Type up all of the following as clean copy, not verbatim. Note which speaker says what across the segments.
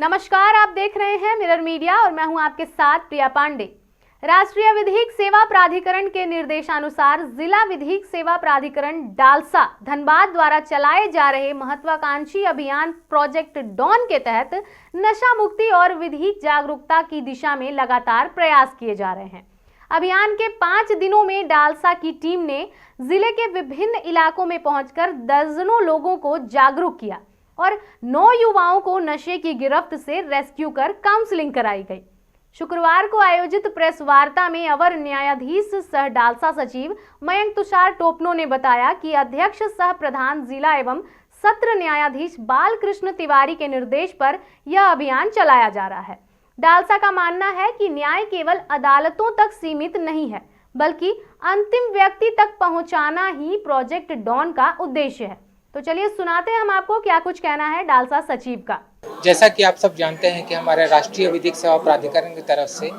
Speaker 1: नमस्कार, आप देख रहे हैं मिरर मीडिया और मैं हूं आपके साथ प्रिया पांडे। राष्ट्रीय विधिक सेवा प्राधिकरण के निर्देशानुसार जिला विधिक सेवा प्राधिकरण डालसा धनबाद द्वारा चलाए जा रहे महत्वाकांक्षी अभियान प्रोजेक्ट डॉन के तहत नशा मुक्ति और विधिक जागरूकता की दिशा में लगातार प्रयास किए जा रहे हैं। अभियान के 5 दिनों में डालसा की टीम ने जिले के विभिन्न इलाकों में पहुंचकर दर्जनों लोगों को जागरूक किया और 9 युवाओं को नशे की गिरफ्त से रेस्क्यू कर काउंसलिंग कराई गई। शुक्रवार को आयोजित प्रेस वार्ता में अवर न्यायाधीश सह डालसा सचिव मयंक तुषार टोपनो ने बताया कि अध्यक्ष सह प्रधान जिला एवं सत्र न्यायाधीश बालकृष्ण तिवारी के निर्देश पर यह अभियान चलाया जा रहा है। डालसा का मानना है कि न्याय केवल अदालतों तक सीमित नहीं है, बल्कि अंतिम व्यक्ति तक पहुंचाना ही प्रोजेक्ट डॉन का उद्देश्य है। तो चलिए सुनाते हैं हम आपको क्या कुछ कहना है डालसा सचिव का।
Speaker 2: जैसा कि आप सब जानते हैं कि हमारे राष्ट्रीय विधिक सेवा प्राधिकरण की तरफ से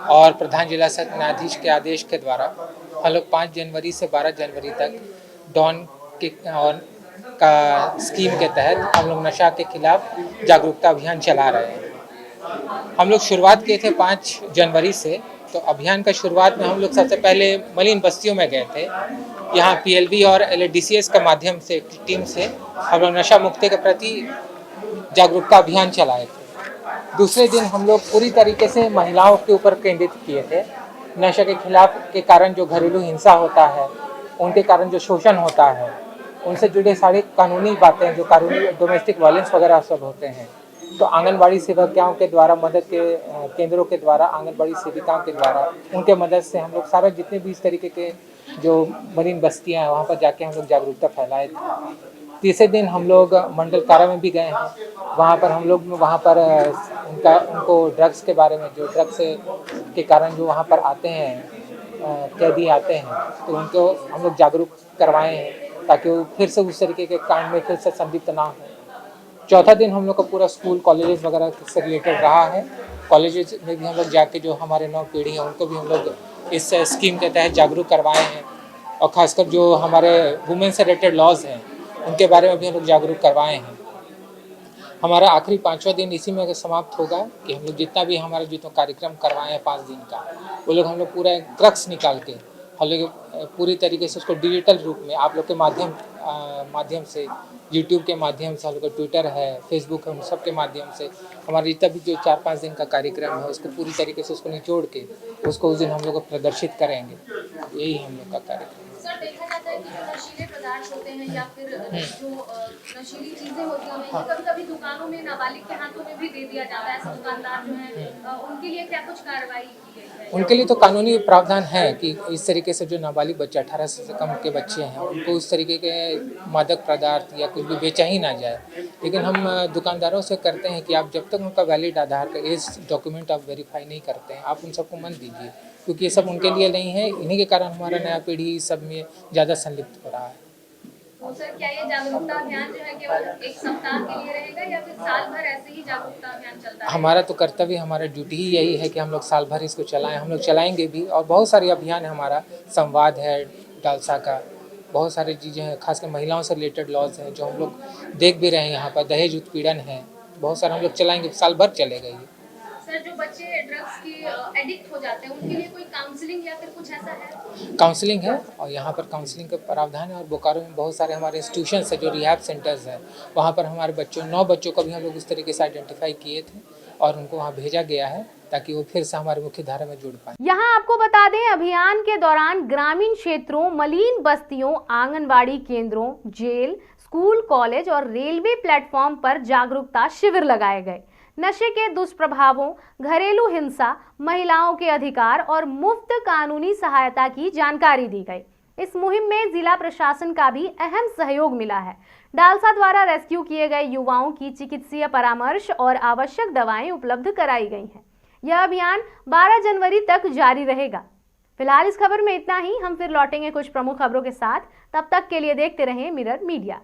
Speaker 2: और प्रधान जिला सत्र न्यायाधीश के आदेश के द्वारा हम लोग 5 जनवरी से 12 जनवरी तक डॉन के का स्कीम के तहत हम लोग नशा के खिलाफ जागरूकता अभियान चला रहे हैं। हम लोग शुरुआत किए थे 5 जनवरी से। तो अभियान का शुरुआत में हम लोग सबसे पहले मलिन बस्तियों में गए थे। यहाँ PLB और LADCS के माध्यम से टीम से हम लोग नशा मुक्ति के प्रति जागरूकता अभियान चलाए थे। दूसरे दिन हम लोग पूरी तरीके से महिलाओं के ऊपर केंद्रित किए थे। नशे के खिलाफ के कारण जो घरेलू हिंसा होता है, उनके कारण जो शोषण होता है, उनसे जुड़े सारी कानूनी बातें जो कानूनी डोमेस्टिक वायलेंस वगैरह सब होते हैं, तो आंगनबाड़ी सेविकाओं के द्वारा मदद के केंद्रों के द्वारा आंगनबाड़ी सेविकाओं के द्वारा उनके मदद से हम लोग सारा जितने भी इस तरीके के जो मरीन बस्तियां हैं वहाँ पर जाके हम लोग जागरूकता फैलाए थे। तीसरे दिन हम लोग मंडल कारा में भी गए हैं। वहाँ पर हम लोग उनको ड्रग्स के बारे में, जो ड्रग्स के कारण जो वहाँ पर आते हैं कैदी आते हैं, तो उनको हम लोग जागरूक करवाए हैं ताकि वो फिर से उस तरीके के कांड में फिर से संलिप्त ना हो। चौथा दिन हम लोग का पूरा स्कूल कॉलेजेस वगैरह से रिलेटेड रहा है। कॉलेजेस में भी हम लोग जाके जो हमारे नव पीढ़ी हैं उनको भी हम लोग इस स्कीम के तहत जागरूक करवाए हैं, और ख़ासकर जो हमारे वुमेन से रिलेटेड लॉज हैं उनके बारे में भी हम लोग जागरूक करवाए हैं। हमारा आखिरी 5वां दिन इसी में समाप्त होगा कि हम लोग जितना भी हमारा जितना कार्यक्रम करवाए हैं 5 दिन का, वो लोग हम लोग पूरा क्रक्स निकाल के हम लोग पूरी तरीके से उसको डिजिटल रूप में आप लोग के माध्यम से, यूट्यूब के माध्यम से, हम लोग का ट्विटर है, फेसबुक है, उन सब के माध्यम से हमारे जितना भी जो 4-5 दिन का कार्यक्रम है उसको पूरी तरीके से उसको निचोड़ के उसको उस दिन हम लोग प्रदर्शित करेंगे। यही हम लोग का कार्यक्रम।
Speaker 3: सर, देखा जाता है कि जो नशीले पदार्थ होते हैं या फिर जो नशीली चीजें होती हैं, ये कभी-कभी दुकानों में नाबालिग के हाथों में भी दे दिया जाता है। ऐसे दुकानदार जो हैं उनके लिए क्या कुछ कार्रवाई की गई है?
Speaker 2: उनके लिए तो कानूनी प्रावधान है कि इस तरीके से जो नाबालिग बच्चे 18 से कम के बच्चे हैं उनको उस तरीके के मादक पदार्थ या कुछ भी बेचा ही ना जाए। लेकिन हम दुकानदारों से करते हैं कि आप जब तक उनका वैलिड आधार का एज डॉक्यूमेंट आप वेरीफाई नहीं करते हैं, आप उन सबको मत दीजिए, क्योंकि ये सब उनके लिए नहीं है। इन्हीं के कारण हमारा नया पीढ़ी सब में ज़्यादा संलिप्त हो रहा है।
Speaker 3: तो सर, क्या ये जागरूकता अभियान जो है केवल 1 सप्ताह के लिए रहेगा या फिर साल भर ऐसे ही जागरूकता अभियान चलता है?
Speaker 2: हमारा तो कर्तव्य, हमारा ड्यूटी ही यही है कि हम लोग साल भर इसको चलाएं। हम लोग चलाएंगे भी, और बहुत सारे अभियान है। हमारा संवाद है डालसा का, बहुत सारी चीज़ें हैं, खासकर महिलाओं से रिलेटेड लॉज हैं जो हम लोग देख भी रहे हैं। यहाँ पर दहेज उत्पीड़न है, बहुत सारे हम लोग चलाएंगे, साल भर चलेगा ये।
Speaker 3: सर, जो बच्चे ड्रग्स की एडिक्ट हो जाते हैं उनके लिए कोई काउंसलिंग या फिर कुछ ऐसा है?
Speaker 2: काउंसलिंग है, और यहाँ पर काउंसलिंग का प्रावधान है। और बोकारो में बहुत सारे हमारे इंस्टीट्यूशंस है जो रिहैब सेंटर्स हैं, वहाँ पर हमारे 9 बच्चों को भी हम लोग इस तरीके से आइडेंटिफाई किए थे और उनको वहाँ भेजा गया है ताकि वो फिर से हमारे मुख्य धारा में जुड़ पाए।
Speaker 1: यहाँ आपको बता दें, अभियान के दौरान ग्रामीण क्षेत्रों, मलिन बस्तियों, आंगनबाड़ी केंद्रों, जेल, स्कूल, कॉलेज और रेलवे प्लेटफॉर्म पर जागरूकता शिविर लगाए गए। नशे के दुष्प्रभावों, घरेलू हिंसा, महिलाओं के अधिकार और मुफ्त कानूनी सहायता की जानकारी दी गई। इस मुहिम में जिला प्रशासन का भी अहम सहयोग मिला है। डालसा द्वारा रेस्क्यू किए गए युवाओं की चिकित्सीय परामर्श और आवश्यक दवाएं उपलब्ध कराई गई हैं। यह अभियान 12 जनवरी तक जारी रहेगा। फिलहाल इस खबर में इतना ही। हम फिर लौटेंगे कुछ प्रमुख खबरों के साथ। तब तक के लिए देखते रहें मिरर मीडिया।